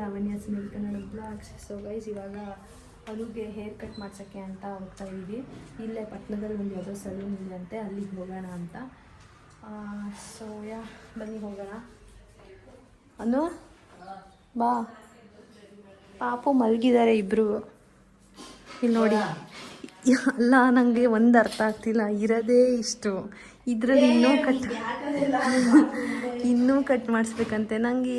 Lavanya Sunil Kannada blogs. So guys, ಇವಾಗ ಅನುಗೆ hair cut ಮಾಡ್ಸೋಕ್ಕೆ ಅಂತ ಹೋಗ್ತಾ ಇದ್ದೀವಿ. ಇಲ್ಲೇ ಪಟ್ಟಣದಲ್ಲಿ ಒಂದು ಯಾವುದೋ ಸಲೂನ್ ಇದೆ ಅಂತೆ, ಅಲ್ಲಿಗೆ ಹೋಗೋಣ ಅಂತ. ಸೊ ಬನ್ನಿ ಹೋಗೋಣ. ಅನು ಬಾ. ಪಾಪು ಮಲಗಿದ್ದಾರೆ ಇಬ್ಬರು. ಇಲ್ಲಿ ನೋಡಿ. ಅಲ್ಲ, ನನಗೆ ಒಂದು ಅರ್ಥ ಆಗ್ತಿಲ್ಲ, ಇರೋದೇ ಇಷ್ಟು, ಇದರಲ್ಲಿ ಇನ್ನೂ ಕಟ್ ಮಾಡಿಸ್ಬೇಕಂತೆ. ನನಗೆ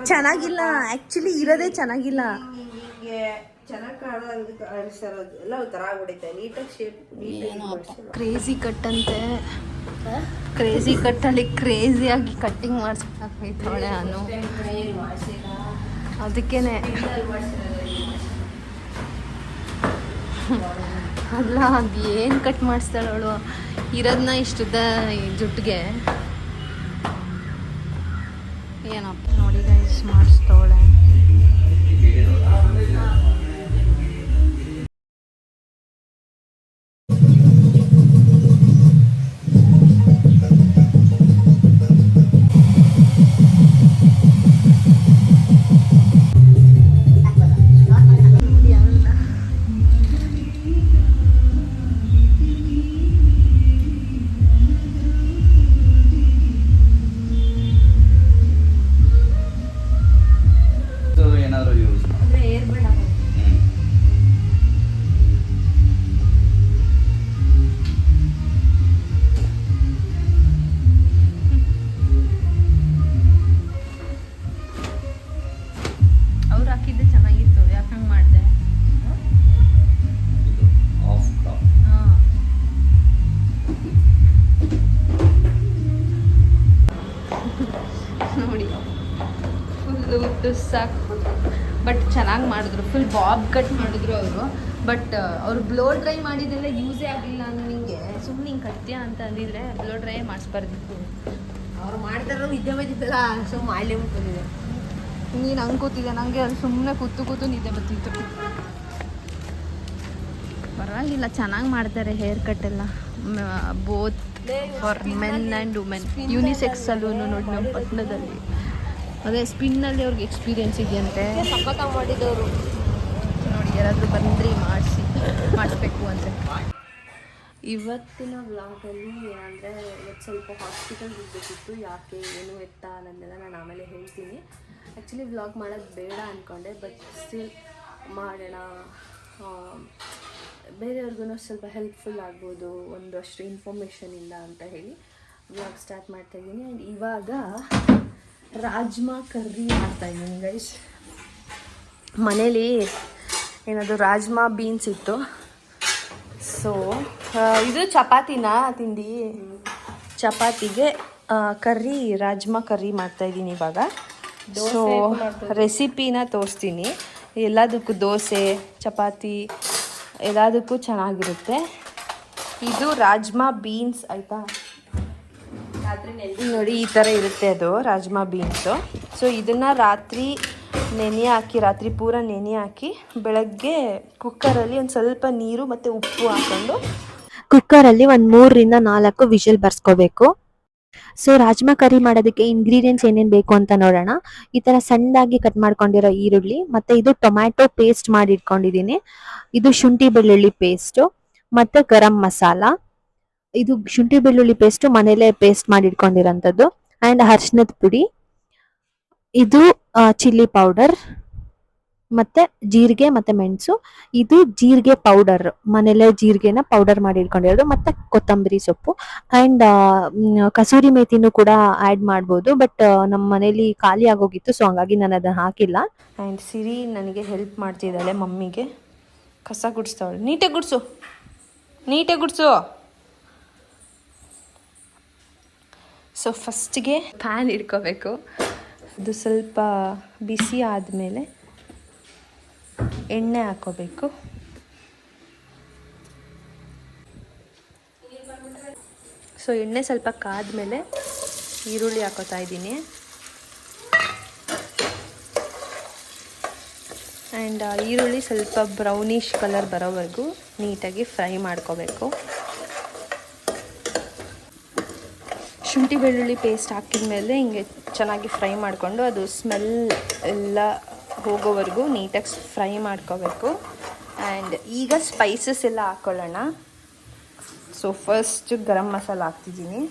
ಚೆನ್ನಾಗಿಲ್ಲ, ಆ್ಯಕ್ಚುಲಿ ಇರೋದೇ ಚೆನ್ನಾಗಿಲ್ಲ. ಕ್ರೇಜಿ ಕಟ್ ಅಂತೆ, ಕ್ರೇಜಿ ಕಟ್ಟಲ್ಲಿ ಕ್ರೇಜಿಯಾಗಿ ಕಟ್ಟಿಂಗ್ ಮಾಡಿಸ್ಬೇಕಾಗ್ತೈತವಳೆ ನಾನು. ಅದಕ್ಕೇನೆ ಅಲ್ಲ, ಅದು ಏನು ಕಟ್ ಮಾಡಿಸ್ತಾಳೆ ಅವಳು, ಇರೋದನ್ನ ಇಷ್ಟುದ್ದ ಜುಟ್ಟಿಗೆ. ಏನಪ್ಪ ನೋಡಿ ಗೈಸ್, ಮಾಡಿಸ್ತವಳೆ. ನೋಡಿ ಫುಲ್ಲು ಸಾಕು, ಬಟ್ ಚೆನ್ನಾಗಿ ಮಾಡಿದ್ರು. ಫುಲ್ ಬಾಬ್ ಕಟ್ ಮಾಡಿದ್ರು ಅವರು. ಬಟ್ ಅವರು ಬ್ಲೋ ಡ್ರೈ ಮಾಡಿದ್ದೆಲ್ಲ ಯೂಸೇ ಆಗಲಿಲ್ಲ. ನನಗೆ ಸುಮ್ಮನೆ ಹಿಂಗೆ ಕಟ್ತೀಯ ಅಂತ ಅಂದಿದ್ರೆ ಬ್ಲೋ ಡ್ರೈ ಮಾಡಿಸ್ಬಾರ್ದಿತ್ತು. ಅವ್ರು ಮಾಡ್ತಾರೋ ನಿದ್ದೆ ಬಂದಿದ್ದಲ್ಲ, ಸೊ ಮಾಡಲೇ ಬಂದಿದೆ. ನೀನು ಹಂಗೆ ಕೂತಿದ್ದೆ, ನನಗೆ ಅಲ್ಲಿ ಸುಮ್ಮನೆ ಕೂತು ನಿದ್ದೆ ಬರ್ತಿತ್ತು. ಪರವಾಗಿಲ್ಲ, ಚೆನ್ನಾಗಿ ಮಾಡ್ತಾರೆ ಹೇರ್ ಕಟ್ ಎಲ್ಲ, both for men and women. Unisex saloon ನೋಡಿ ನಮ್ಮ ಪಟ್ಟಣದಲ್ಲಿ. ಅದೇ ಸ್ಪಿನ್ನಲ್ಲಿ ಅವ್ರಿಗೆ ಎಕ್ಸ್ಪೀರಿಯೆನ್ಸ್ ಇದೆಯಂತೆ. ಸಖತ ಮಾಡಿದವರು ನೋಡಿ, ಯಾರಾದರೂ ಬಂದ್ರಿ ಮಾಡಿಸ್ಬೇಕು ಅಂದರೆ. ಇವತ್ತಿನ ವ್ಲಾಗಲ್ಲಿ ಏನಂದರೆ, ಇವತ್ತು ಸ್ವಲ್ಪ ಹಾಸ್ಪಿಟಲ್ಗೆ ಹೋಗಬೇಕಿತ್ತು. ಯಾಕೆ ಏನು ಎತ್ತ ಅನ್ನೋದೆಲ್ಲ ನಾನು ಆಮೇಲೆ ಹೇಳ್ತೀನಿ. ಆ್ಯಕ್ಚುಲಿ ವ್ಲಾಗ್ ಮಾಡೋದು ಬೇಡ ಅಂದ್ಕೊಂಡೆ, ಬಟ್ ಸ್ಟಿಲ್ ಮಾಡೋಣ. ಬೇರೆಯವ್ರಿಗೂ ಸ್ವಲ್ಪ ಹೆಲ್ಪ್ಫುಲ್ ಆಗ್ಬೋದು ಒಂದಷ್ಟು ಇನ್ಫಾರ್ಮೇಷನಿಂದ ಅಂತ ಹೇಳಿ ವ್ಲಾಗ್ ಸ್ಟಾರ್ಟ್ ಮಾಡ್ತಾಯಿದ್ದೀನಿ. ಆ್ಯಂಡ್ ಇವಾಗ ರಾಜ್ಮಾ ಕರ್ರಿ ಮಾಡ್ತಾಯಿದ್ದೀನಿ ಗೈಸ್. ಮನೇಲಿ ಏನಾದರೂ ರಾಜ್ಮಾ ಬೀನ್ಸ್ ಇತ್ತು. ಸೊ ಇದು ಚಪಾತಿನ ತಿಂದು ಚಪಾತಿಗೆ ಕರ್ರಿ, ರಾಜ್ಮಾ ಕರ್ರಿ ಮಾಡ್ತಾಯಿದ್ದೀನಿ ಇವಾಗ. ಸೊ ರೆಸಿಪಿನ ತೋರಿಸ್ತೀನಿ. ಎಲ್ಲದಕ್ಕೂ ದೋಸೆ, ಚಪಾತಿ ಎಲ್ಲದಕ್ಕೂ ಚೆನ್ನಾಗಿರುತ್ತೆ. ಇದು ರಾಜ್ಮಾ ಬೀನ್ಸ್ ಆಯಿತಾ. ನೋಡಿ ಈ ಥರ ಇರುತ್ತೆ ಅದು ರಾಜ್ಮಾ ಬೀನ್ಸು. ಸೊ ಇದನ್ನು ರಾತ್ರಿ ಪೂರ ನೆನೆ ಹಾಕಿ ಬೆಳಗ್ಗೆ ಕುಕ್ಕರಲ್ಲಿ ಒಂದು ಸ್ವಲ್ಪ ನೀರು ಮತ್ತು ಉಪ್ಪು ಹಾಕ್ಕೊಂಡು ಕುಕ್ಕರಲ್ಲಿ ಒಂದು 3ರಿಂದ 4 ವಿಷಲ್ ಬರ್ಸ್ಕೋಬೇಕು. ಸೊ ರಾಜ್ಮಾ ಕರಿ ಮಾಡೋದಕ್ಕೆ ಇಂಗ್ರೀಡಿಯೆಂಟ್ಸ್ ಏನೇನು ಬೇಕು ಅಂತ ನೋಡೋಣ. ಈ ಥರ ಸಣ್ಣದಾಗಿ ಕಟ್ ಮಾಡ್ಕೊಂಡಿರೋ ಈರುಳ್ಳಿ, ಮತ್ತು ಇದು ಟೊಮ್ಯಾಟೊ ಪೇಸ್ಟ್ ಮಾಡಿ ಇಟ್ಕೊಂಡಿದ್ದೀನಿ. ಇದು ಶುಂಠಿ ಬೆಳ್ಳುಳ್ಳಿ ಪೇಸ್ಟು, ಮತ್ತು ಗರಂ ಮಸಾಲ. ಇದು ಶುಂಠಿ ಬೆಳ್ಳುಳ್ಳಿ ಪೇಸ್ಟು ಮನೇಲೇ ಪೇಸ್ಟ್ ಮಾಡಿ ಇಟ್ಕೊಂಡಿರೋಂಥದ್ದು. ಆ್ಯಂಡ್ ಅರಿಶಿನದ ಪುಡಿ, ಇದು ಚಿಲ್ಲಿ ಪೌಡರ್, ಮತ್ತು ಜೀರಿಗೆ ಮತ್ತು ಮೆಣಸು. ಇದು ಜೀರಿಗೆ ಪೌಡರ್, ಮನೇಲೆ ಜೀರಿಗೆನ ಪೌಡರ್ ಮಾಡಿ ಇಟ್ಕೊಂಡಿರೋದು, ಮತ್ತು ಕೊತ್ತಂಬರಿ ಸೊಪ್ಪು. ಆ್ಯಂಡ್ ಕಸೂರಿ ಮೇಥಿನೂ ಕೂಡ ಆ್ಯಡ್ ಮಾಡ್ಬೋದು, ಬಟ್ ನಮ್ಮ ಮನೇಲಿ ಖಾಲಿ ಆಗೋಗಿತ್ತು, ಸೊ ಹಂಗಾಗಿ ನಾನು ಅದನ್ನು ಹಾಕಿಲ್ಲ. ಆ್ಯಂಡ್ ಸಿರಿ ನನಗೆ ಹೆಲ್ಪ್ ಮಾಡ್ತಿದ್ದಾಳೆ, ಮಮ್ಮಿಗೆ ಕಸ ಗುಡಿಸ್ತಾವಳೆ. ನೀಟಾಗಿ ಗುಡಿಸು. ಸೊ ಫಸ್ಟಿಗೆ ಪ್ಯಾನ್ ಇಟ್ಕೋಬೇಕು. ಅದು ಸ್ವಲ್ಪ ಬಿಸಿ ಆದಮೇಲೆ ಎಣ್ಣೆ ಹಾಕೋಬೇಕು. ಸೊ ಎಣ್ಣೆ ಸ್ವಲ್ಪ ಕಾದ್ಮೇಲೆ ಈರುಳ್ಳಿ ಹಾಕೋತಾ ಇದ್ದೀನಿ. ಆ್ಯಂಡ್ ಈರುಳ್ಳಿ ಸ್ವಲ್ಪ ಬ್ರೌನಿಷ್ ಕಲರ್ ಬರೋವರೆಗೂ ನೀಟಾಗಿ ಫ್ರೈ ಮಾಡ್ಕೋಬೇಕು. ಶುಂಠಿ ಬೆಳ್ಳುಳ್ಳಿ ಪೇಸ್ಟ್ ಹಾಕಿದ ಮೇಲೆ ಹಿಂಗೆ ಚೆನ್ನಾಗಿ ಫ್ರೈ ಮಾಡಿಕೊಂಡು ಅದು ಸ್ಮೆಲ್ ಎಲ್ಲ ಹೋಗೋವರೆಗೂ ನೀಟಾಗಿ ಫ್ರೈ ಮಾಡ್ಕೋಬೇಕು. ಆ್ಯಂಡ್ ಈಗ ಸ್ಪೈಸಸ್ ಎಲ್ಲ ಹಾಕ್ಕೊಳ್ಳೋಣ. ಸೊ ಫಸ್ಟ್ ಗರಂ ಮಸಾಲ ಹಾಕ್ತಿದ್ದೀನಿ.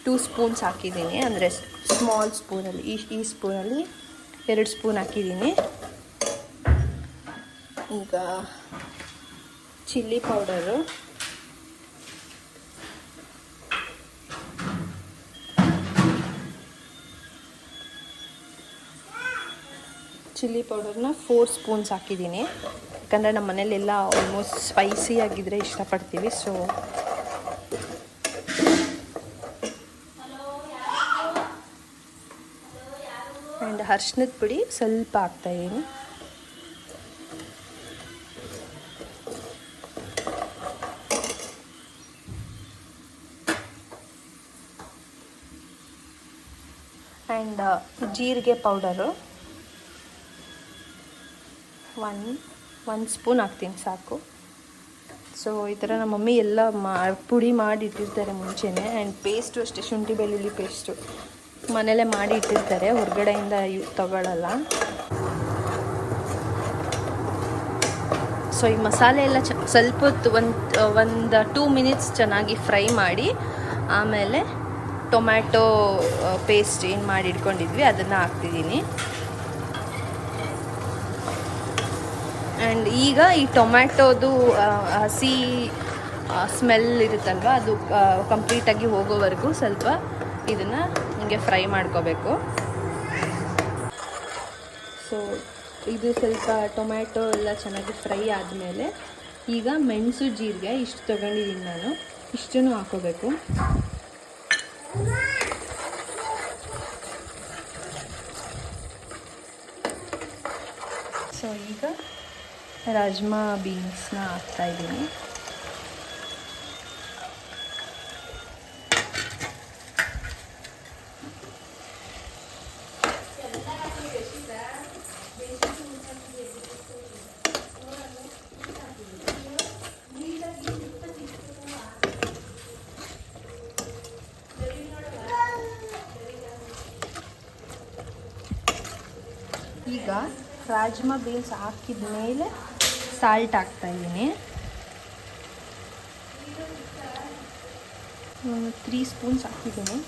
ಟೂ ಸ್ಪೂನ್ಸ್ ಹಾಕಿದ್ದೀನಿ, ಅಂದರೆ ಸ್ಮಾಲ್ ಸ್ಪೂನಲ್ಲಿ ಈ ಸ್ಪೂನಲ್ಲಿ 2 ಸ್ಪೂನ್ ಹಾಕಿದ್ದೀನಿ. ಈಗ ಚಿಲ್ಲಿ ಪೌಡರು, ಚಿಲ್ಲಿ ಪೌಡರ್ನ 4 ಸ್ಪೂನ್ಸ್ ಹಾಕಿದ್ದೀನಿ. ಯಾಕಂದರೆ ನಮ್ಮ ಮನೇಲೆಲ್ಲ ಆಲ್ಮೋಸ್ಟ್ ಸ್ಪೈಸಿ ಆಗಿದ್ದರೆ ಇಷ್ಟಪಡ್ತೀವಿ. ಸೊ ಆ್ಯಂಡ್ ಅರ್ಶಿನದ ಪುಡಿ ಸ್ವಲ್ಪ ಹಾಕ್ತಾಯಿದ್ದೀನಿ. ಆ್ಯಂಡ್ ಜೀರಿಗೆ ಪೌಡರು ಒನ್ ಸ್ಪೂನ್ ಹಾಕ್ತೀನಿ ಸಾಕು. ಸೊ ಈ ಥರ ನಮ್ಮ ಮಮ್ಮಿ ಎಲ್ಲ ಪುಡಿ ಮಾಡಿ ಇಟ್ಟಿರ್ತಾರೆ ಮುಂಚೆನೇ. ಆ್ಯಂಡ್ ಪೇಸ್ಟು ಅಷ್ಟೇ, ಶುಂಠಿ ಬೆಳ್ಳುಳ್ಳಿ ಪೇಸ್ಟು ಮನೇಲೇ ಮಾಡಿ ಇಟ್ಟಿರ್ತಾರೆ, ಹೊರಗಡೆಯಿಂದ ತಗೊಳ್ಳಲ್ಲ. ಸೊ ಈ ಮಸಾಲೆ ಎಲ್ಲ ಸ್ವಲ್ಪ ಹೊತ್ತು ಒಂದು 2 ಮಿನಿಟ್ಸ್ ಚೆನ್ನಾಗಿ ಫ್ರೈ ಮಾಡಿ, ಆಮೇಲೆ ಟೊಮ್ಯಾಟೊ ಪೇಸ್ಟ್ ಏನು ಮಾಡಿ ಇಟ್ಕೊಂಡಿದ್ವಿ ಅದನ್ನು ಹಾಕ್ತಿದ್ದೀನಿ. ಆ್ಯಂಡ್ ಈಗ ಈ ಟೊಮ್ಯಾಟೋದು ಹಸಿ ಸ್ಮೆಲ್ ಇರುತ್ತಲ್ವ, ಅದು ಕಂಪ್ಲೀಟಾಗಿ ಹೋಗೋವರೆಗೂ ಸ್ವಲ್ಪ ಇದನ್ನು ಹಿಂಗೆ ಫ್ರೈ ಮಾಡ್ಕೋಬೇಕು. ಸೊ ಇದು ಸ್ವಲ್ಪ ಟೊಮ್ಯಾಟೊ ಎಲ್ಲ ಚೆನ್ನಾಗಿ ಫ್ರೈ ಆದಮೇಲೆ ಈಗ ಮೆಣಸು ಜೀರಿಗೆ ಇಷ್ಟು ತೊಗೊಂಡಿದ್ದೀನಿ ನಾನು, ಇಷ್ಟನ್ನು ಹಾಕೋಬೇಕು. ಸೊ ಈಗ ರಾಜ್ಮಾ ಬೀನ್ಸ್ನ ಹಾಕ್ತಾಯಿದ್ದೀನಿ. ಈಗ ರಾಜ್ಮಾ ಬೀನ್ಸ್ ಹಾಕಿದ ಮೇಲೆ ಸಾಲ್ಟ್ ಹಾಕ್ತಾಯಿದ್ದೀನಿ. 3 ಸ್ಪೂನ್ಸ್ ಹಾಕಿದ್ದೀನಿ.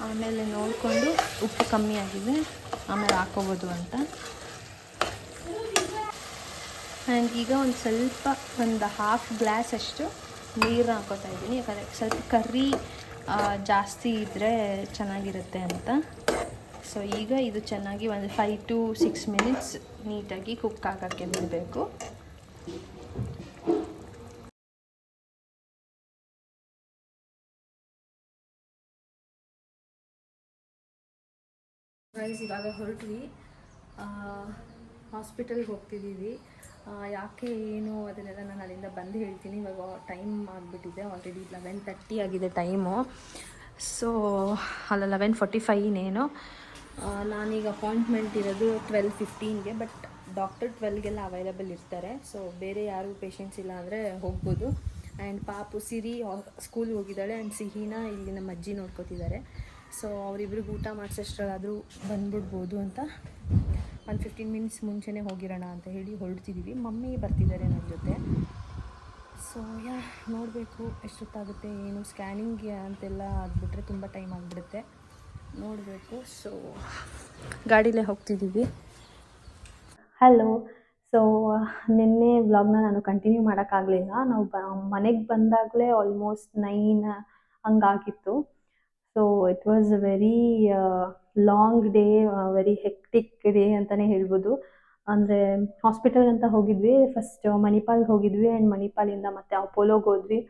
ಆಮೇಲೆ ನೋಡಿಕೊಂಡು ಉಪ್ಪು ಕಮ್ಮಿ ಆಗಿದೆ ಆಮೇಲೆ ಹಾಕೋಬೋದು ಅಂತ. ಆ್ಯಂಡ್ ಈಗ ಒಂದು ಹಾಫ್ ಗ್ಲಾಸ್ ಅಷ್ಟು ನೀರನ್ನ ಹಾಕೋತಾ ಇದ್ದೀನಿ, ಯಾಕಂದರೆ ಸ್ವಲ್ಪ ಕರ್ರಿ ಜಾಸ್ತಿ ಇದ್ದರೆ ಚೆನ್ನಾಗಿರುತ್ತೆ ಅಂತ. ಸೊ ಈಗ ಇದು ಚೆನ್ನಾಗಿ ಒಂದು 5 to 6 ಮಿನಿಟ್ಸ್ ನೀಟಾಗಿ ಕುಕ್ ಆಗೋಕ್ಕೆ ಬಿಡಬೇಕು. ಗೈಸ್ ಇವಾಗ ಹೊರಟ್ವಿ, ಹಾಸ್ಪಿಟಲ್ಗೆ ಹೋಗ್ತಿದ್ದೀವಿ. ಯಾಕೆ ಏನು ಅದನ್ನೆಲ್ಲ ನಾನು ಅಲ್ಲಿಂದ ಬಂದು ಹೇಳ್ತೀನಿ. ಇವಾಗ ಟೈಮ್ ಆಗಿಬಿಟ್ಟಿದೆ, ಆಲ್ರೆಡಿ 11:30 ಆಗಿದೆ ಟೈಮು. ಸೊ ಅಲ್ಲ 11:45 ಇನ್ನೇನು. ನಾನೀಗ ಅಪಾಯಿಂಟ್ಮೆಂಟ್ ಇರೋದು 12:15ಗೆ, ಬಟ್ ಡಾಕ್ಟರ್ 12ಗೆಲ್ಲ ಅವೈಲಬಲ್ ಇರ್ತಾರೆ. ಸೊ ಬೇರೆ ಯಾರು ಪೇಷಂಟ್ಸ್ ಇಲ್ಲ ಅಂದರೆ ಹೋಗ್ಬೋದು. ಆ್ಯಂಡ್ ಪಾಪು ಸಿರಿ ಸ್ಕೂಲ್ಗೆ ಹೋಗಿದ್ದಾಳೆ, ಆ್ಯಂಡ್ ಸಿಹಿನ ಇಲ್ಲಿ ನಮ್ಮ ಅಜ್ಜಿ ನೋಡ್ಕೋತಿದ್ದಾರೆ. ಸೊ ಅವರಿಬ್ರಿಗೆ ಊಟ ಮಾಡಿಸೋಷ್ಟ್ರಲ್ಲಾದರೂ ಬಂದ್ಬಿಡ್ಬೋದು ಅಂತ 15 ಮಿನಿಟ್ಸ್ ಮುಂಚೆನೇ ಹೋಗಿರೋಣ ಅಂತ ಹೇಳಿ ಹೊರಡ್ತಿದ್ದೀವಿ. ಮಮ್ಮಿ ಬರ್ತಿದ್ದಾರೆ ನನ್ನ ಜೊತೆ. ಸೊ ನೋಡಬೇಕು ಎಷ್ಟೊತ್ತಾಗುತ್ತೆ ಏನು. ಸ್ಕ್ಯಾನಿಂಗ್ಗೆ ಅಂತೆಲ್ಲ ಆಗಿಬಿಟ್ರೆ ತುಂಬ ಟೈಮ್ ಆಗಿಬಿಡುತ್ತೆ, ನೋಡಬೇಕು. ಸೊ ಗಾಡಿಲೇ ಹೋಗ್ತಿದ್ದೀವಿ. ಹಲೋ. ಸೊ ನಿನ್ನೆ ವ್ಲಾಗ್ನ ನಾನು ಕಂಟಿನ್ಯೂ ಮಾಡೋಕ್ಕಾಗಲಿಲ್ಲ. ನಾವು ಮನೆಗೆ ಬಂದಾಗಲೇ ಆಲ್ಮೋಸ್ಟ್ 9 ಹಂಗಾಗಿತ್ತು. So it was a very long day, very hectic day ಅಂತಲೇ ಹೇಳ್ಬೋದು. ಅಂದರೆ ಹಾಸ್ಪಿಟಲ್ಗೆ ಅಂತ ಹೋಗಿದ್ವಿ. ಫಸ್ಟ್ ಮಣಿಪಾಲ್ಗೆ ಹೋಗಿದ್ವಿ, ಆ್ಯಂಡ್ ಮಣಿಪಾಲಿಂದ ಮತ್ತೆ ಅಪೋಲೋಗೆ ಹೋದ್ವಿ.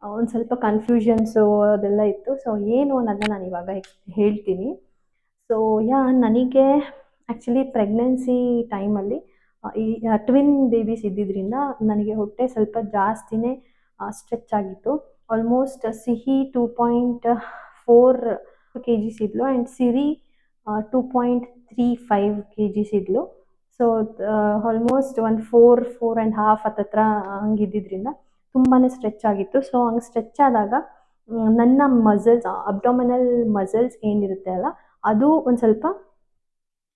ಒಂದು ಸ್ವಲ್ಪ ಕನ್ಫ್ಯೂಷನ್ಸು ಅದೆಲ್ಲ ಇತ್ತು. ಸೊ ಏನು ಅನ್ನೋದನ್ನ ನಾನು ಇವಾಗ ಹೇಳ್ತೀನಿ. ಸೊ ನನಗೆ ಆ್ಯಕ್ಚುಲಿ ಪ್ರೆಗ್ನೆನ್ಸಿ ಟೈಮಲ್ಲಿ ಈ ಟ್ವಿನ್ ಬೇಬೀಸ್ ಇದ್ದಿದ್ದರಿಂದ ನನಗೆ ಹೊಟ್ಟೆ ಸ್ವಲ್ಪ ಜಾಸ್ತಿನೇ ಸ್ಟ್ರೆಚ್ ಆಗಿತ್ತು. ಆಲ್ಮೋಸ್ಟ್ ಸಿಹಿ 2.4 kgs ಇದ್ಲು, ಆ್ಯಂಡ್ ಸಿರಿ 2.35 kgs ಇದ್ಲು. ಸೊ ಆಲ್ಮೋಸ್ಟ್ ಒಂದು 4.5 ಹತ್ತತ್ರ ಹಂಗಿದ್ದಿದ್ರಿಂದ ತುಂಬಾ ಸ್ಟ್ರೆಚ್ ಆಗಿತ್ತು. ಸೊ ಹಂಗೆ ಸ್ಟ್ರೆಚ್ ಆದಾಗ ನನ್ನ ಮಸಲ್ಸ್, ಅಬ್ಡಾಮಿನಲ್ ಮಸಲ್ಸ್ ಏನಿರುತ್ತೆ ಅಲ್ಲ, ಅದು ಒಂದು ಸ್ವಲ್ಪ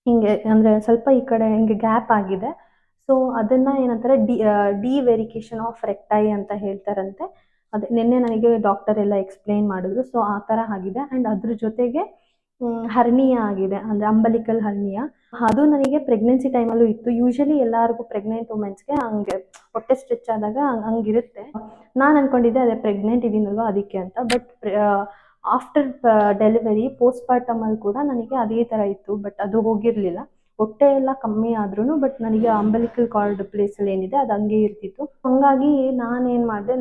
ಹಿಂಗೆ ಅಂದರೆ ಸ್ವಲ್ಪ ಈ ಕಡೆ ಹಿಂಗೆ ಗ್ಯಾಪ್ ಆಗಿದೆ. ಸೊ ಅದನ್ನು ಏನಂತಾರೆ ಡಿವೆರಿಕೇಷನ್ ಆಫ್ ರೆಕ್ಟೈ ಅಂತ ಹೇಳ್ತಾರಂತೆ. ಅದೇ ನಿನ್ನೆ ನನಗೆ ಡಾಕ್ಟರ್ ಎಲ್ಲ ಎಕ್ಸ್ಪ್ಲೇನ್ ಮಾಡಿದ್ರು. ಸೊ ಆ ಥರ ಆಗಿದೆ. ಆ್ಯಂಡ್ ಅದ್ರ ಜೊತೆಗೆ ಹರ್ನಿಯಾ ಆಗಿದೆ, ಅಂದರೆ ಅಂಬಲಿಕಲ್ ಹರ್ನಿಯಾ. ಅದು ನನಗೆ ಪ್ರೆಗ್ನೆನ್ಸಿ ಟೈಮಲ್ಲೂ ಇತ್ತು. ಯೂಶಲಿ ಎಲ್ಲರಿಗೂ ಪ್ರೆಗ್ನೆಂಟ್ ವುಮೆನ್ಸ್ಗೆ ಹಂಗೆ ಹೊಟ್ಟೆ ಸ್ಟ್ರೆಚ್ ಆದಾಗ ಹಂಗಿರುತ್ತೆ. ನಾನು ಅಂದ್ಕೊಂಡಿದ್ದೆ ಅದೇ ಪ್ರೆಗ್ನೆಂಟ್ ಇದೀನಲ್ವ ಅದಕ್ಕೆ ಅಂತ. ಬಟ್ ಆಫ್ಟರ್ ಡೆಲಿವರಿ ಪೋಸ್ಟ್ ಪಾರ್ಟಮಲ್ಲಿ ಕೂಡ ನನಗೆ ಅದೇ ಥರ ಇತ್ತು. ಬಟ್ ಅದು ಹೋಗಿರಲಿಲ್ಲ. ಹೊಟ್ಟೆ ಎಲ್ಲ ಕಮ್ಮಿ ಆದ್ರೂ ಬಟ್ ನನಗೆ ಅಂಬಲಿಕಲ್ ಕಾರ್ಡ್ ಪ್ಲೇಸಲ್ಲಿ ಏನಿದೆ ಅದು ಹಂಗೆ ಇರ್ತಿತ್ತು. ಹಾಗಾಗಿ ನಾನೇನು ಮಾಡಿದೆ,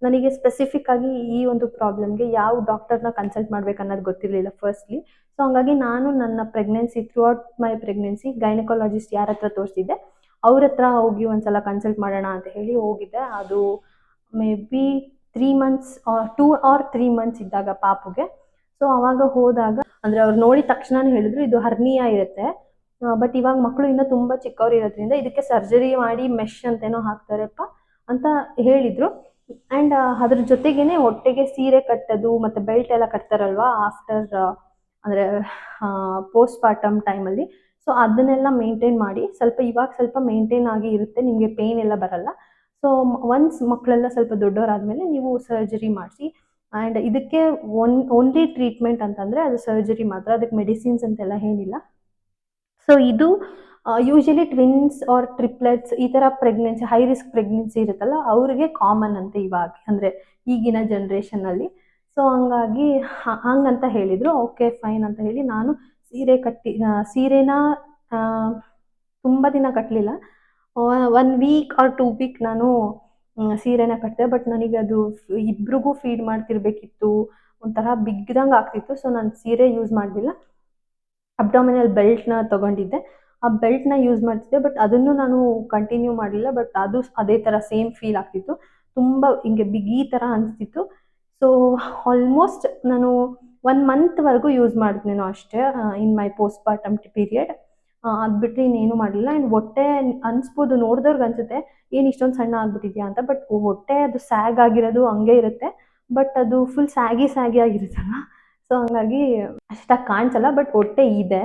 ನನಗೆ ಸ್ಪೆಸಿಫಿಕ್ ಆಗಿ ಈ ಒಂದು ಪ್ರಾಬ್ಲಮ್ಗೆ ಯಾವ ಡಾಕ್ಟರ್ನ ಕನ್ಸಲ್ಟ್ ಮಾಡ್ಬೇಕು ಅನ್ನೋದು ಗೊತ್ತಿರಲಿಲ್ಲ ಫಸ್ಟ್ಲಿ. ಸೊ ಹಂಗಾಗಿ ನಾನು ನನ್ನ pregnancy, through out my pregnancy gynaecologist ಯಾರ ಹತ್ರ ತೋರಿಸಿದ್ದೆ ಅವ್ರ ಹತ್ರ ಹೋಗಿ ಒಂದ್ಸಲ ಕನ್ಸಲ್ಟ್ ಮಾಡೋಣ ಅಂತ ಹೇಳಿ ಹೋಗಿದ್ದೆ. ಅದು may be 3 months 2 or 3 months ಇದ್ದಾಗ ಪಾಪುಗೆ. ಸೊ ಅವಾಗ ಹೋದಾಗ ಅಂದರೆ ಅವ್ರು ನೋಡಿದ ತಕ್ಷಣನೇ ಹೇಳಿದ್ರು ಇದು ಹರ್ನಿಯಾ ಇರುತ್ತೆ, ಬಟ್ ಇವಾಗ ಮಕ್ಕಳು ಇನ್ನೂ ತುಂಬ ಚಿಕ್ಕವ್ರು ಇರೋದ್ರಿಂದ ಇದಕ್ಕೆ ಸರ್ಜರಿ ಮಾಡಿ ಮೆಶ್ ಅಂತೇನೋ ಹಾಕ್ತಾರಪ್ಪ ಅಂತ ಹೇಳಿದರು. ಆ್ಯಂಡ್ ಅದ್ರ ಜೊತೆಗೇ ಹೊಟ್ಟೆಗೆ ಸೀರೆ ಕಟ್ಟೋದು ಮತ್ತು ಬೆಲ್ಟ್ ಎಲ್ಲ ಕಟ್ತಾರಲ್ವ ಆಫ್ಟರ್ ಅಂದರೆ ಪೋಸ್ಟ್ ಪಾರ್ಟಮ್ ಟೈಮಲ್ಲಿ. ಸೊ ಅದನ್ನೆಲ್ಲ ಮೇಂಟೈನ್ ಮಾಡಿ ಇವಾಗ ಸ್ವಲ್ಪ ಮೇಂಟೈನ್ ಆಗಿ ಇರುತ್ತೆ, ನಿಮಗೆ ಪೇಯ್ನ್ ಎಲ್ಲ ಬರಲ್ಲ. ಸೊ ಒನ್ಸ್ ಮಕ್ಕಳೆಲ್ಲ ಸ್ವಲ್ಪ ದೊಡ್ಡವರಾದಮೇಲೆ ನೀವು ಸರ್ಜರಿ ಮಾಡಿಸಿ. ಆ್ಯಂಡ್ ಇದಕ್ಕೆ ಓನ್ಲಿ ಟ್ರೀಟ್ಮೆಂಟ್ ಅಂತಂದರೆ ಅದು ಸರ್ಜರಿ ಮಾತ್ರ, ಅದಕ್ಕೆ ಮೆಡಿಸಿನ್ಸ್ ಅಂತೆಲ್ಲ ಏನಿಲ್ಲ. ಸೊ ಇದು ಯೂಶಲಿ ಟ್ವಿನ್ಸ್ ಆರ್ ಟ್ರಿಪ್ಲೆಟ್ಸ್ ಈ ಥರ ಪ್ರೆಗ್ನೆನ್ಸಿ, ಹೈ ರಿಸ್ಕ್ ಪ್ರೆಗ್ನೆನ್ಸಿ ಇರುತ್ತಲ್ಲ ಅವ್ರಿಗೆ ಕಾಮನ್ ಅಂತೆ ಇವಾಗ, ಅಂದರೆ ಈಗಿನ ಜನ್ರೇಷನಲ್ಲಿ. ಸೊ ಹಂಗಾಗಿ ಹಂಗಂತ ಹೇಳಿದರು. ಓಕೆ ಫೈನ್ ಅಂತ ಹೇಳಿ ನಾನು ಸೀರೆನ ತುಂಬ ದಿನ ಕಟ್ಟಲಿಲ್ಲ, 1 week or 2 week ನಾನು ಸೀರೆನ ಕಟ್ಟಿದೆ. ಬಟ್ ನನಗೆ ಅದು ಇಬ್ರಿಗೂ ಫೀಡ್ ಮಾಡ್ತಿರ್ಬೇಕಿತ್ತು, ಒಂಥರ ಬಿಗ್ದಂಗೆ ಆಗ್ತಿತ್ತು. ಸೊ ನಾನು ಸೀರೆ ಯೂಸ್ ಮಾಡಲಿಲ್ಲ, ಅಬ್ಡಾಮಿನಲ್ ಬೆಲ್ಟ್ನ ತೊಗೊಂಡಿದ್ದೆ. ಆ ಬೆಲ್ಟ್ನ ಯೂಸ್ ಮಾಡ್ತಿದ್ದೆ, ಬಟ್ ಅದನ್ನು ನಾನು ಕಂಟಿನ್ಯೂ ಮಾಡಲಿಲ್ಲ. ಬಟ್ ಅದು ಅದೇ ಥರ ಸೇಮ್ ಫೀಲ್ ಆಗ್ತಿತ್ತು, ತುಂಬ ಹಿಂಗೆ ಬಿಗಿ ಥರ ಅನಿಸ್ತಿತ್ತು. ಸೊ ಆಲ್ಮೋಸ್ಟ್ ನಾನು 1 monthವರೆಗೂ ಯೂಸ್ ಮಾಡಿದ್ನೇನೋ ಅಷ್ಟೇ ಇನ್ ಮೈ ಪೋಸ್ಟ್ ಪಾರ್ಟಮ್ ಪೀರಿಯಡ್. ಅದು ಬಿಟ್ಟರೆ ಇನ್ನೇನು ಮಾಡಲಿಲ್ಲ. ಆ್ಯಂಡ್ ಹೊಟ್ಟೆ ಅನಿಸ್ಬೋದು, ನೋಡಿದವ್ರಿಗೆ ಅನಿಸುತ್ತೆ ಏನು ಇಷ್ಟೊಂದು ಸಣ್ಣ ಆಗ್ಬಿಟ್ಟಿದ್ಯಾ ಅಂತ. ಬಟ್ ಹೊಟ್ಟೆ ಅದು ಸ್ಯಾಗ್ ಆಗಿರೋದು ಹಂಗೆ ಇರುತ್ತೆ, ಬಟ್ ಅದು ಫುಲ್ ಸ್ಯಾಗಿ ಆಗಿರುತ್ತಲ್ಲ. ಸೊ ಹಂಗಾಗಿ ಅಷ್ಟಾಗಿ ಕಾಣಿಸಲ್ಲ, ಬಟ್ ಹೊಟ್ಟೆ ಇದೆ.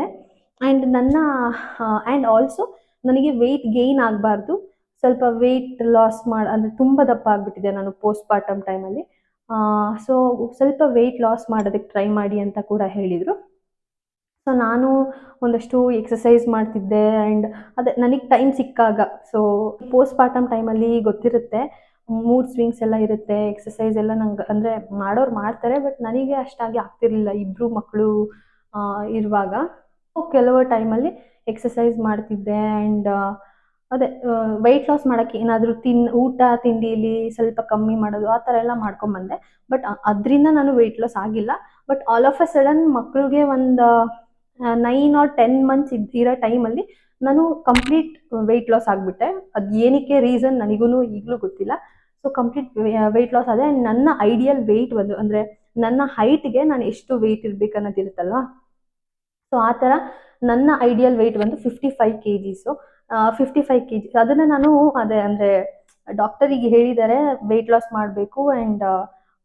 ಆ್ಯಂಡ್ ಆಲ್ಸೋ ನನಗೆ ವೆಯ್ಟ್ ಗೇಯ್ನ್ ಆಗಬಾರ್ದು, ಸ್ವಲ್ಪ ವೆಯ್ಟ್ ಲಾಸ್ ಅಂದರೆ ತುಂಬ ದಪ್ಪ ಆಗಿಬಿಟ್ಟಿದೆ ನಾನು ಪೋಸ್ಟ್ ಪಾರ್ಟಮ್ ಟೈಮಲ್ಲಿ. ಸೊ ಸ್ವಲ್ಪ ವೆಯ್ಟ್ ಲಾಸ್ ಮಾಡೋದಕ್ಕೆ ಟ್ರೈ ಮಾಡಿ ಅಂತ ಕೂಡ ಹೇಳಿದರು. ಸೊ ನಾನು ಒಂದಷ್ಟು ಎಕ್ಸಸೈಸ್ ಮಾಡ್ತಿದ್ದೆ. ಆ್ಯಂಡ್ ಅದೇ ನನಗೆ ಟೈಮ್ ಸಿಕ್ಕಾಗ, ಸೊ ಪೋಸ್ಟ್ ಪಾರ್ಟಮ್ ಟೈಮಲ್ಲಿ ಗೊತ್ತಿರುತ್ತೆ ಮೂಡ್ ಸ್ವಿಂಗ್ಸ್ ಎಲ್ಲ ಇರುತ್ತೆ, ಎಕ್ಸಸೈಸ್ ಎಲ್ಲ ನಂಗೆ ಅಂದರೆ ಮಾಡೋರು ಮಾಡ್ತಾರೆ, ಬಟ್ ನನಗೆ ಅಷ್ಟಾಗಿ ಆಗ್ತಿರ್ಲಿಲ್ಲ ಇಬ್ಬರು ಮಕ್ಕಳು ಇರುವಾಗ. ಕೆಲವು ಟೈಮಲ್ಲಿ ಎಕ್ಸಸೈಸ್ ಮಾಡ್ತಿದ್ದೆ. ಆ್ಯಂಡ್ ಅದೇ ವೆಯ್ಟ್ ಲಾಸ್ ಮಾಡೋಕ್ಕೆ ಏನಾದರೂ ಊಟ ತಿಂಡಿಯಲ್ಲಿ ಸ್ವಲ್ಪ ಕಮ್ಮಿ ಮಾಡೋದು ಆ ಥರ ಎಲ್ಲ ಮಾಡ್ಕೊಂಬಂದೆ. ಬಟ್ ಅದರಿಂದ ನಾನು ವೆಯ್ಟ್ ಲಾಸ್ ಆಗಿಲ್ಲ. But all of a sudden ಮಕ್ಕಳಿಗೆ ಒಂದು 9 or 10 months ಇರೋ ಟೈಮಲ್ಲಿ ನಾನು ಕಂಪ್ಲೀಟ್ ವೆಯ್ಟ್ ಲಾಸ್ ಆಗಿಬಿಟ್ಟೆ. ಅದು ಏನಕ್ಕೆ ರೀಸನ್ ನನಗೂ ಈಗಲೂ ಗೊತ್ತಿಲ್ಲ. ಸೊ ಕಂಪ್ಲೀಟ್ ವೆಯ್ಟ್ ಲಾಸ್ ಆದೆ. ಆ್ಯಂಡ್ ನನ್ನ ಐಡಿಯಲ್ ವೆಯ್ಟ್ ಅಂದರೆ ನನ್ನ ಹೈಟ್ಗೆ ನಾನು ಎಷ್ಟು ವೆಯ್ಟ್ ಇರಬೇಕು ಅನ್ನೋದಿರುತ್ತಲ್ವ, ಸೊ ಆ ಥರ ನನ್ನ ಐಡಿಯಲ್ ವೆಯ್ಟ್ ಬಂದು 55 kgs. 55 kg ಅದನ್ನು ನಾನು ಅದೇ ಅಂದರೆ ಡಾಕ್ಟರಿಗೆ ಹೇಳಿದ್ದಾರೆ ವೆಯ್ಟ್ ಲಾಸ್ ಮಾಡಬೇಕು, ಆ್ಯಂಡ್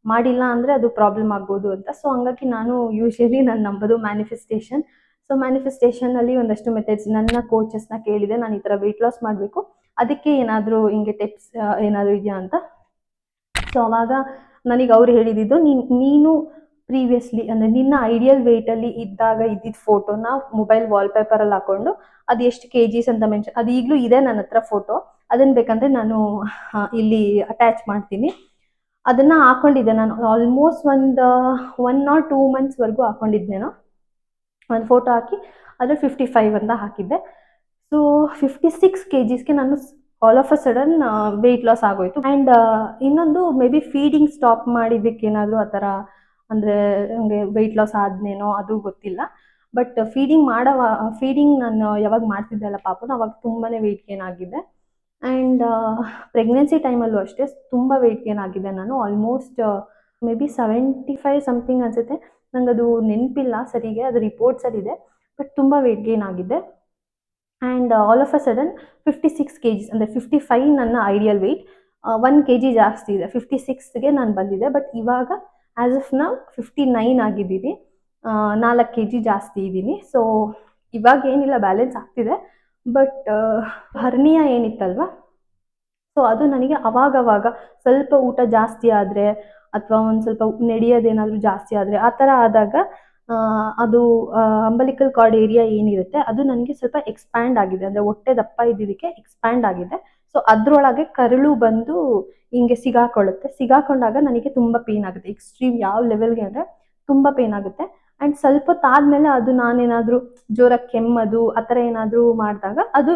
ಮಾಡಿಲ್ಲ ಅಂದರೆ ಅದು ಪ್ರಾಬ್ಲಮ್ ಆಗ್ಬೋದು ಅಂತ. ಸೊ ಹಂಗಾಗಿ ನಾನು ಯೂಶ್ವಲಿ ನಾನು ನಂಬೋದು ಮ್ಯಾನಿಫೆಸ್ಟೇಷನ್. ಸೊ ಮ್ಯಾನಿಫೆಸ್ಟೇಷನಲ್ಲಿ ಒಂದಷ್ಟು ಮೆಥಡ್ಸ್ ನನ್ನ ಕೋಚಸ್ನ ಕೇಳಿದೆ, ನಾನು ಈ ಥರ ವೆಯ್ಟ್ ಲಾಸ್ ಮಾಡಬೇಕು, ಅದಕ್ಕೆ ಏನಾದರೂ ಹಿಂಗೆ ಟಿಪ್ಸ್ ಏನಾದರೂ ಇದೆಯಾ ಅಂತ. ಸೊ ಅವಾಗ ನನಗೆ ಅವ್ರು ಹೇಳಿದ್ದು, ನೀನು ಪ್ರೀವಿಯಸ್ಲಿ ಅಂದರೆ ನಿನ್ನ ಐಡಿಯಲ್ ವೆಯ್ಟಲ್ಲಿ ಇದ್ದಾಗ ಇದ್ದಿದ್ದ ಫೋಟೋನ ಮೊಬೈಲ್ ವಾಲ್ಪೇಪರಲ್ಲಿ ಹಾಕ್ಕೊಂಡು ಅದು ಎಷ್ಟು kgs ಅಂತ ಮೆನ್ಷನ್, ಅದು ಈಗಲೂ ಇದೆ ನನ್ನ ಹತ್ರ ಫೋಟೋ, ಅದನ್ನು ಬೇಕಂದರೆ ನಾನು ಇಲ್ಲಿ ಅಟ್ಯಾಚ್ ಮಾಡ್ತೀನಿ. ಅದನ್ನು ಹಾಕ್ಕೊಂಡಿದ್ದೆ ನಾನು ಆಲ್ಮೋಸ್ಟ್ ಒಂದು 1 or 2 monthsವರೆಗೂ ಹಾಕ್ಕೊಂಡಿದ್ನೇನೋ. ಒಂದು ಫೋಟೋ ಹಾಕಿ ಅದ್ರಲ್ಲಿ 55 ಅಂತ ಹಾಕಿದ್ದೆ. ಸೊ 56 kgsಗೆ ನಾನು all of a sudden weight loss ಆಗೋಯ್ತು. ಆ್ಯಂಡ್ ಇನ್ನೊಂದು ಮೇ ಬಿ ಫೀಡಿಂಗ್ ಸ್ಟಾಪ್ ಮಾಡಿದ್ದಕ್ಕೆ ಏನಾದರೂ ಆ ಥರ ಅಂದರೆ ಹಂಗೆ ವೆಯ್ಟ್ ಲಾಸ್ ಆದ್ನೇನೋ ಅದು ಗೊತ್ತಿಲ್ಲ. ಬಟ್ ಫೀಡಿಂಗ್ ನಾನು ಯಾವಾಗ ಮಾಡ್ತಿದ್ದೆ ಅಲ್ಲ ಪಾಪನ, ಅವಾಗ ತುಂಬಾ ವೆಯ್ಟ್ ಗೇನ್ ಆಗಿದ್ದೆ. ಆ್ಯಂಡ್ ಪ್ರೆಗ್ನೆನ್ಸಿ ಟೈಮಲ್ಲೂ ಅಷ್ಟೇ ತುಂಬ ವೆಯ್ಟ್ ಗೇನ್ ಆಗಿದ್ದೆ ನಾನು. ಆಲ್ಮೋಸ್ಟ್ ಮೇ ಬಿ 75 ಸಮಥಿಂಗ್ ಅನಿಸುತ್ತೆ, ನಂಗೆ ಅದು ನೆನಪಿಲ್ಲ ಸರಿಗೆ, ಅದು ರಿಪೋರ್ಟ್ಸಲ್ಲಿದೆ. ಬಟ್ ತುಂಬ ವೆಯ್ಟ್ ಗೇನ್ ಆಗಿದ್ದೆ. And all of a sudden 56 kgs ಅಂದರೆ 55 ನನ್ನ ಐಡಿಯಲ್ ವೆಯ್ಟ್, 1 kg ಜಾಸ್ತಿ ಇದೆ. 56ಗೆ ನಾನು ಬಂದಿದ್ದೆ, ಬಟ್ ಇವಾಗ ಆ್ಯಸ್ ಆಫ್ ನಾವು 59 ಆಗಿದ್ದೀನಿ, 4 kg ಜಾಸ್ತಿ ಇದ್ದೀನಿ. ಸೊ ಇವಾಗ ಏನಿಲ್ಲ, ಬ್ಯಾಲೆನ್ಸ್ ಆಗ್ತಿದೆ. ಬಟ್ ಹರ್ನಿಯಾ ಏನಿತ್ತಲ್ವ, ಸೊ ಅದು ನನಗೆ ಅವಾಗವಾಗ ಸ್ವಲ್ಪ ಊಟ ಜಾಸ್ತಿ ಆದರೆ ಅಥವಾ ಒಂದು ಸ್ವಲ್ಪ ನಡೆಯೋದೇನಾದರೂ ಜಾಸ್ತಿ ಆದರೆ ಆ ಥರ ಆದಾಗ ಅದು ಅಂಬಲಿಕಲ್ ಕಾರ್ಡ್ ಏರಿಯಾ ಏನಿರುತ್ತೆ ಅದು ನನಗೆ ಸ್ವಲ್ಪ ಎಕ್ಸ್ಪ್ಯಾಂಡ್ ಆಗಿದೆ, ಅಂದರೆ ಹೊಟ್ಟೆ ದಪ್ಪ ಇದ್ದಿದ್ದಕ್ಕೆ ಎಕ್ಸ್ಪ್ಯಾಂಡ್ ಆಗಿದೆ. ಸೊ ಅದರೊಳಗೆ ಕರಳು ಬಂದು ಹಿಂಗೆ ಸಿಗಾಕೊಂಡಾಗ ನನಗೆ ತುಂಬ ಪೇನ್ ಆಗುತ್ತೆ. ಎಕ್ಸ್ಟ್ರೀಮ್ ಯಾವ ಲೆವೆಲ್ಗೆ ಅಂದರೆ ತುಂಬ ಪೇನ್ ಆಗುತ್ತೆ. ಆ್ಯಂಡ್ ಸ್ವಲ್ಪ ಹೊತ್ತಾದ್ಮೇಲೆ ಅದು ನಾನೇನಾದರೂ ಜೋರಾಗಿ ಕೆಮ್ಮದು ಆ ಥರ ಏನಾದರೂ ಮಾಡಿದಾಗ ಅದು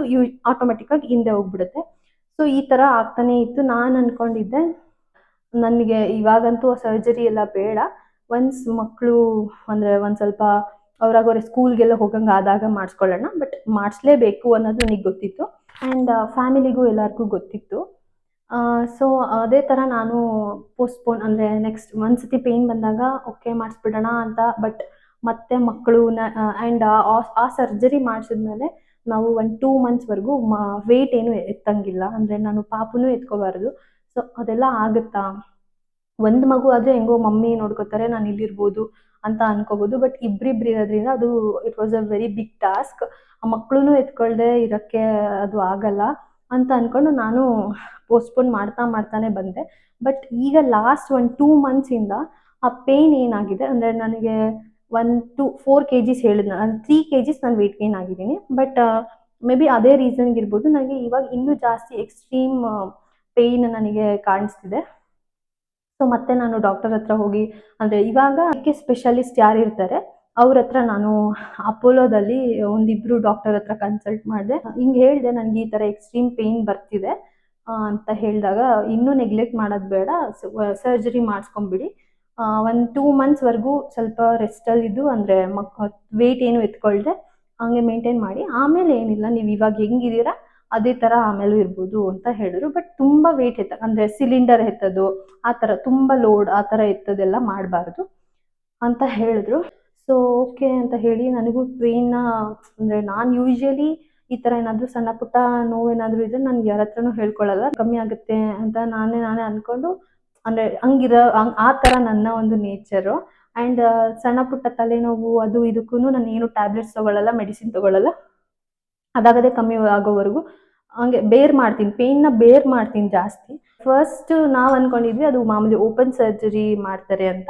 ಆಟೋಮೆಟಿಕ್ಕಾಗಿ ಹಿಂದೆ ಹೋಗ್ಬಿಡುತ್ತೆ. ಸೊ ಈ ಥರ ಆಗ್ತಾನೆ ಇತ್ತು. ನಾನು ಅಂದ್ಕೊಂಡಿದ್ದೆ ನನಗೆ ಇವಾಗಂತೂ ಸರ್ಜರಿ ಎಲ್ಲ ಬೇಡ, ಒನ್ಸ್ ಮಕ್ಕಳು ಅಂದರೆ ಒಂದು ಸ್ವಲ್ಪ ಅವ್ರಾಗವ್ರೆ ಸ್ಕೂಲ್ಗೆಲ್ಲ ಹೋಗಂಗೆ ಆದಾಗ ಮಾಡಿಸ್ಕೊಳ್ಳೋಣ, ಬಟ್ ಮಾಡಿಸ್ಲೇಬೇಕು ಅನ್ನೋದು ನನಗೆ ಗೊತ್ತಿತ್ತು. ಆ್ಯಂಡ್ ಫ್ಯಾಮಿಲಿಗೂ ಎಲ್ಲರಿಗೂ ಗೊತ್ತಿತ್ತು. ಸೊ ಅದೇ ಥರ ನಾನು ಪೋಸ್ಟ್ಪೋನ್ ಅಂದರೆ ನೆಕ್ಸ್ಟ್ ಒಂದ್ಸತಿ ಪೇಯ್ನ್ ಬಂದಾಗ ಓಕೆ ಮಾಡಿಸ್ಬಿಡೋಣ ಅಂತ. ಬಟ್ ಮತ್ತೆ ಮಕ್ಕಳು ಆ್ಯಂಡ್ ಆ ಸರ್ಜರಿ ಮಾಡಿಸಿದ್ಮೇಲೆ ನಾವು 1-2 ಮಂತ್ಸ್ವರೆಗೂ ವೆಯ್ಟ್ ಏನು ಎತ್ತಂಗಿಲ್ಲ, ಅಂದರೆ ನಾನು ಪಾಪುನೂ ಎತ್ಕೋಬಾರ್ದು. ಸೊ ಅದೆಲ್ಲ ಆಗುತ್ತಾ, ಒಂದು ಮಗು ಆದರೆ ಹೆಂಗೋ ಮಮ್ಮಿ ನೋಡ್ಕೋತಾರೆ, ನಾನು ಇಲ್ಲಿರ್ಬೋದು ಅಂತ ಅನ್ಕೋಬೋದು. ಬಟ್ ಇಬ್ಬರಿಬ್ರು ಇರೋದ್ರಿಂದ ಅದು it was a very big task. ಆ ಮಕ್ಕಳೂ ಎತ್ಕೊಳ್ದೆ ಇರೋಕ್ಕೆ ಅದು ಆಗಲ್ಲ ಅಂತ ಅಂದ್ಕೊಂಡು ನಾನು ಪೋಸ್ಟ್ಪೋನ್ ಮಾಡ್ತಾನೆ ಬಂದೆ. ಬಟ್ ಈಗ ಲಾಸ್ಟ್ 1-2 ಮಂತ್ಸಿಂದ ಆ ಪೇಯ್ನ್ ಏನಾಗಿದೆ ಅಂದರೆ ನನಗೆ 4 kgs ಹೇಳಿದ್ನ, 3 kgs ನಾನು ವೆಯ್ಟ್ ಗೇನ್ ಆಗಿದ್ದೀನಿ. ಬಟ್ ಮೇ ಬಿ ಅದೇ ರೀಸನ್ಗೆ ಇರ್ಬೋದು, ನನಗೆ ಇವಾಗ ಇನ್ನೂ ಜಾಸ್ತಿ ಎಕ್ಸ್ಟ್ರೀಮ್ ಪೇಯ್ನ್ ನನಗೆ ಕಾಣಿಸ್ತಿದೆ. ಸೊ ಮತ್ತೆ ನಾನು ಡಾಕ್ಟರ್ ಹತ್ರ ಹೋಗಿ, ಅಂದರೆ ಇವಾಗ ಅದಕ್ಕೆ ಸ್ಪೆಷಲಿಸ್ಟ್ ಯಾರು ಇರ್ತಾರೆ ಅವ್ರ ಹತ್ರ ನಾನು ಅಪೋಲೋದಲ್ಲಿ ಒಂದಿಬ್ರು ಡಾಕ್ಟರ್ ಹತ್ರ ಕನ್ಸಲ್ಟ್ ಮಾಡಿದೆ. ಹಿಂಗೆ ಹೇಳಿದೆ ನನಗೆ ಈ ಥರ ಎಕ್ಸ್ಟ್ರೀಮ್ ಪೇಯ್ನ್ ಬರ್ತಿದೆ ಅಂತ ಹೇಳಿದಾಗ, ಇನ್ನೂ ನೆಗ್ಲೆಕ್ಟ್ ಮಾಡೋದು ಬೇಡ, ಸರ್ಜರಿ ಮಾಡಿಸ್ಕೊಂಬಿಡಿ, 1-2 ಮಂತ್ಸ್ವರೆಗೂ ಸ್ವಲ್ಪ ರೆಸ್ಟಲ್ಲಿದ್ದು, ಅಂದರೆ ವೆಯ್ಟ್ ಏನು ಎತ್ಕೊಳ್ದೆ ಹಂಗೆ ಮೇಂಟೈನ್ ಮಾಡಿ, ಆಮೇಲೆ ಏನಿಲ್ಲ ನೀವು ಇವಾಗ ಹೆಂಗಿದ್ದೀರಾ ಅದೇ ಥರ ಆಮೇಲೂ ಇರ್ಬೋದು ಅಂತ ಹೇಳಿದ್ರು. ಬಟ್ ತುಂಬ ವೆಯ್ಟ್ ಅಂದರೆ ಸಿಲಿಂಡರ್ ಎತ್ತೋದು ಆ ಥರ ತುಂಬ ಲೋಡ್ ಆ ಥರ ಎತ್ತೋದೆಲ್ಲ ಮಾಡಬಾರ್ದು ಅಂತ ಹೇಳಿದ್ರು. ಸೊ ಓಕೆ ಅಂತ ಹೇಳಿ ನನಗೂ ಪೇಯ್ನ, ಅಂದರೆ ನಾನು ಯೂಶ್ವಲಿ ಈ ಥರ ಏನಾದರೂ ಸಣ್ಣ ಪುಟ್ಟ ನೋವೇನಾದರೂ ಇದ್ದರೆ ನಾನು ಯಾರ ಹತ್ರನೂ ಹೇಳ್ಕೊಳ್ಳಲ್ಲ, ಕಮ್ಮಿ ಆಗುತ್ತೆ ಅಂತ ನಾನೇ ಅಂದ್ಕೊಂಡು, ಅಂದರೆ ಆ ಥರ ನನ್ನ ಒಂದು ನೇಚರು. ಆ್ಯಂಡ್ ಸಣ್ಣ ಪುಟ್ಟ ತಲೆನೋವು ಅದು ಇದಕ್ಕೂ ನಾನು ಏನು ಟ್ಯಾಬ್ಲೆಟ್ಸ್ ತೊಗೊಳ್ಳಲ್ಲ, ಮೆಡಿಸಿನ್ ತೊಗೊಳ್ಳಲ್ಲ, ಅದಾಗದೇ ಕಮ್ಮಿ ಆಗೋವರೆಗೂ ಹಂಗೆ ಪೇಯ್ನ ಬೇರ್ ಮಾಡ್ತೀನಿ ಜಾಸ್ತಿ. ಫಸ್ಟ್ ನಾವು ಅಂದ್ಕೊಂಡಿದ್ವಿ ಅದು ಮಾಮೂಲಿ ಓಪನ್ ಸರ್ಜರಿ ಮಾಡ್ತಾರೆ ಅಂತ.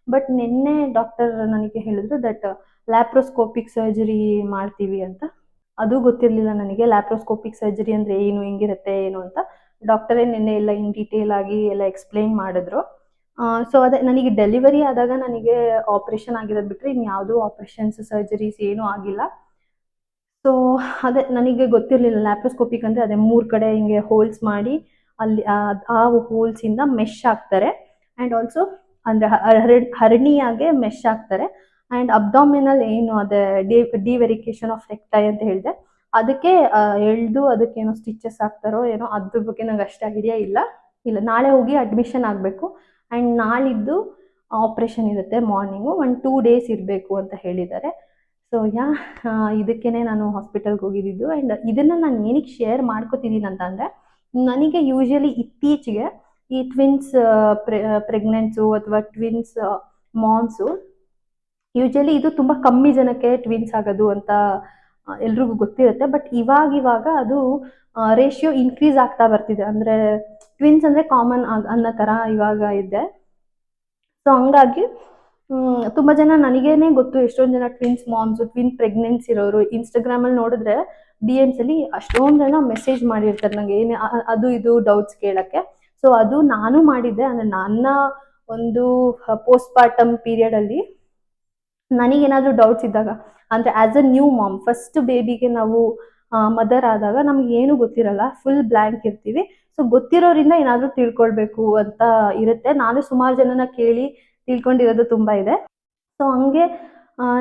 ಬಟ್ ನಿನ್ನೆ ಡಾಕ್ಟರ್ ನನಗೆ ಹೇಳಿದ್ರು ದಟ್ ಲ್ಯಾಪ್ರೋಸ್ಕೋಪಿಕ್ ಸರ್ಜರಿ ಮಾಡ್ತೀವಿ ಅಂತ. ಅದು ಗೊತ್ತಿರಲಿಲ್ಲ ನನಗೆ, ಲ್ಯಾಪ್ರೋಸ್ಕೋಪಿಕ್ ಸರ್ಜರಿ ಅಂದರೆ ಏನು, ಹೆಂಗಿರುತ್ತೆ ಏನು ಅಂತ. ಡಾಕ್ಟರೇ ನಿನ್ನೆ ಎಲ್ಲ ಇನ್ ಡೀಟೇಲ್ ಆಗಿ ಎಲ್ಲ ಎಕ್ಸ್ಪ್ಲೈನ್ ಮಾಡಿದ್ರು. ಸೊ ಅದೇ ನನಗೆ ಡೆಲಿವರಿ ಆದಾಗ ನನಗೆ ಆಪ್ರೇಷನ್ ಆಗಿರೋದು ಬಿಟ್ಟರೆ ಇನ್ಯಾವುದೂ ಆಪ್ರೇಷನ್ಸ್ ಸರ್ಜರೀಸ್ ಏನೂ ಆಗಿಲ್ಲ. ಸೊ ಅದೇ ನನಗೆ ಗೊತ್ತಿರಲಿಲ್ಲ ಲ್ಯಾಪ್ರೋಸ್ಕೋಪಿಕ್ ಅಂದರೆ ಅದೇ 3 ಕಡೆ ಹಿಂಗೆ ಹೋಲ್ಸ್ ಮಾಡಿ ಅಲ್ಲಿ ಆ ಹೋಲ್ಸಿಂದ ಮೆಶ್ ಹಾಕ್ತಾರೆ. ಆ್ಯಂಡ್ ಆಲ್ಸೋ ಅಂದರೆ ಹರ್ನಿಯಾಗೆ ಮೆಶ್ ಹಾಕ್ತಾರೆ. ಆ್ಯಂಡ್ ಅಬ್ಡಾಮಿನಲ್ ಏನು ಅದೇ ಡಿವೆರಿಕೇಶನ್ ಆಫ್ ರೆಕ್ಟೈ ಅಂತ ಹೇಳಿದೆ, ಅದಕ್ಕೆ ಎಳ್ದು ಅದಕ್ಕೇನೋ ಸ್ಟಿಚಸ್ ಹಾಕ್ತಾರೋ ಏನೋ, ಅದ್ರ ಬಗ್ಗೆ ನಂಗೆ ಅಷ್ಟು ಐಡಿಯಾ ಇಲ್ಲ. ನಾಳೆ ಹೋಗಿ ಅಡ್ಮಿಷನ್ ಆಗಬೇಕು. ಆ್ಯಂಡ್ ನಾಳಿದ್ದು ಆಪ್ರೇಷನ್ ಇರುತ್ತೆ ಮಾರ್ನಿಂಗು, 1-2 days ಇರಬೇಕು ಅಂತ ಹೇಳಿದ್ದಾರೆ. ಸೊ ಇದಕ್ಕೇ ನಾನು ಹಾಸ್ಪಿಟಲ್ಗೆ ಹೋಗಿದ್ದು. ಆ್ಯಂಡ್ ಇದನ್ನು ನಾನು ಏನಕ್ಕೆ ಶೇರ್ ಮಾಡ್ಕೋತಿದ್ದೀನಿ ಅಂತಂದರೆ, ನನಗೆ ಯೂಶ್ವಲಿ ಇತ್ತೀಚೆಗೆ ಈ ಟ್ವಿನ್ಸ್ ಪ್ರೆಗ್ನೆನ್ಸು ಅಥವಾ ಟ್ವಿನ್ಸ್ ಮಾಮ್ಸು ಯೂಶ್ವಲಿ ಇದು ತುಂಬ ಕಮ್ಮಿ ಜನಕ್ಕೆ ಟ್ವಿನ್ಸ್ ಆಗೋದು ಅಂತ ಎಲ್ರಿಗೂ ಗೊತ್ತಿರುತ್ತೆ. ಬಟ್ ಇವಾಗ ಅದು ರೇಷಿಯೋ ಇನ್ಕ್ರೀಸ್ ಆಗ್ತಾ ಬರ್ತಿದೆ, ಅಂದರೆ ಟ್ವಿನ್ಸ್ ಅಂದರೆ ಕಾಮನ್ ಅನ್ನೋ ಥರ ಇವಾಗ ಇದೆ. ಸೊ ಹಂಗಾಗಿ ತುಂಬ ಜನ ನನಗೇನೆ ಗೊತ್ತು, ಎಷ್ಟೊಂದು ಜನ ಟ್ವಿನ್ಸ್ ಮಾಮ್ಸು, ಟ್ವಿನ್ ಪ್ರೆಗ್ನೆನ್ಸಿ ಇರೋರು ಇನ್ಸ್ಟಾಗ್ರಾಮಲ್ಲಿ ನೋಡಿದ್ರೆ DMsಲ್ಲಿ ಅಷ್ಟೊಂದು ಜನ ಮೆಸೇಜ್ ಮಾಡಿರ್ತಾರೆ ನನಗೆ ಏನು ಅದು ಇದು ಡೌಟ್ಸ್ ಕೇಳೋಕ್ಕೆ. ಸೊ ಅದು ನಾನು ಮಾಡಿದ್ದೆ, ಅಂದರೆ ನನ್ನ ಒಂದು ಪೋಸ್ಟ್ಪಾರ್ಟಮ್ ಪೀರಿಯಡಲ್ಲಿ ನನಗೇನಾದರೂ ಡೌಟ್ಸ್ ಇದ್ದಾಗ, ಅಂದರೆ as a new mom first ಬೇಬಿಗೆ ನಾವು ಮದರ್ ಆದಾಗ ನಮ್ಗೆ ಏನೂ ಗೊತ್ತಿರಲ್ಲ, ಫುಲ್ ಬ್ಲ್ಯಾಂಕ್ ಇರ್ತೀವಿ. ಸೊ ಗೊತ್ತಿರೋರಿಂದ ಏನಾದರೂ ತಿಳ್ಕೊಳ್ಬೇಕು ಅಂತ ಇರುತ್ತೆ. ನಾನು ಸುಮಾರು ಜನನ ಕೇಳಿ ತಿಳ್ಕೊಂಡಿರೋದು ತುಂಬ ಇದೆ. ಸೊ ಹಂಗೆ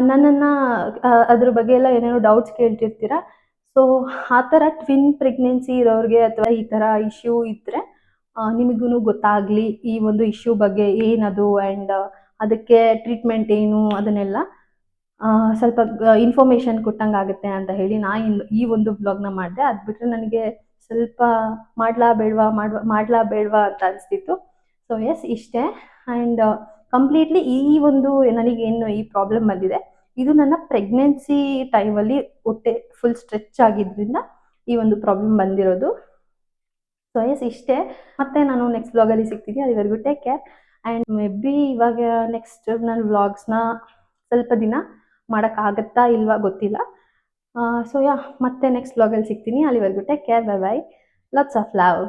ನನ್ನನ್ನು ಅದ್ರ ಬಗ್ಗೆ ಎಲ್ಲ ಏನೇನೋ ಡೌಟ್ಸ್ ಕೇಳ್ತಿರ್ತೀರ. ಸೊ ಆ ಥರ ಟ್ವಿನ್ ಪ್ರೆಗ್ನೆನ್ಸಿ ಇರೋರಿಗೆ ಅಥವಾ ಈ ಥರ ಇಶ್ಯೂ ಇದ್ದರೆ ನಿಮಗೂ ಗೊತ್ತಾಗಲಿ ಈ ಒಂದು ಇಶ್ಯೂ ಬಗ್ಗೆ ಏನದು, ಆ್ಯಂಡ್ ಅದಕ್ಕೆ ಟ್ರೀಟ್ಮೆಂಟ್ ಏನು ಅದನ್ನೆಲ್ಲ. ಸ್ವಲ್ಪ ಇನ್ಫಾರ್ಮೇಷನ್ ಕೊಟ್ಟಂಗೆ ಆಗುತ್ತೆ ಅಂತ ಹೇಳಿ ಈ ಒಂದು ವ್ಲಾಗ್ನ ಮಾಡಿದೆ. ಅದು ಬಿಟ್ಟರೆ ನನಗೆ ಸ್ವಲ್ಪ ಮಾಡ್ಲಾ ಬೇಡವಾ ಅಂತ ಅನಿಸ್ತಿತ್ತು. ಸೊ ಎಸ್ ಇಷ್ಟೇ. ಆ್ಯಂಡ್ ಕಂಪ್ಲೀಟ್ಲಿ ಈ ಒಂದು ನನಗೇನು ಈ ಪ್ರಾಬ್ಲಮ್ ಬಂದಿದೆ, ಇದು ನನ್ನ ಪ್ರೆಗ್ನೆನ್ಸಿ ಟೈಮಲ್ಲಿ ಹೊಟ್ಟೆ ಫುಲ್ ಸ್ಟ್ರೆಚ್ ಆಗಿದ್ದರಿಂದ ಈ ಒಂದು ಪ್ರಾಬ್ಲಮ್ ಬಂದಿರೋದು. ಸೊ ಎಸ್ ಇಷ್ಟೇ. ಮತ್ತೆ ನಾನು ನೆಕ್ಸ್ಟ್ ವ್ಲಾಗಲ್ಲಿ ಸಿಗ್ತೀನಿ. ಅಲ್ಲಿವರೆಗೂ take care. And may be ಇವಾಗ ನೆಕ್ಸ್ಟ್ ನಾನು ವ್ಲಾಗ್ಸ್ನ ಸ್ವಲ್ಪ ದಿನ ಮಾಡೋಕ್ಕಾಗತ್ತಾ ಇಲ್ವಾ ಗೊತ್ತಿಲ್ಲ. ಸೊ ಮತ್ತೆ ನೆಕ್ಸ್ಟ್ ವ್ಲಾಗಲ್ಲಿ ಸಿಗ್ತೀನಿ. ಅಲ್ಲಿವರೆಗೂ take care. Bye bye. Lots of love.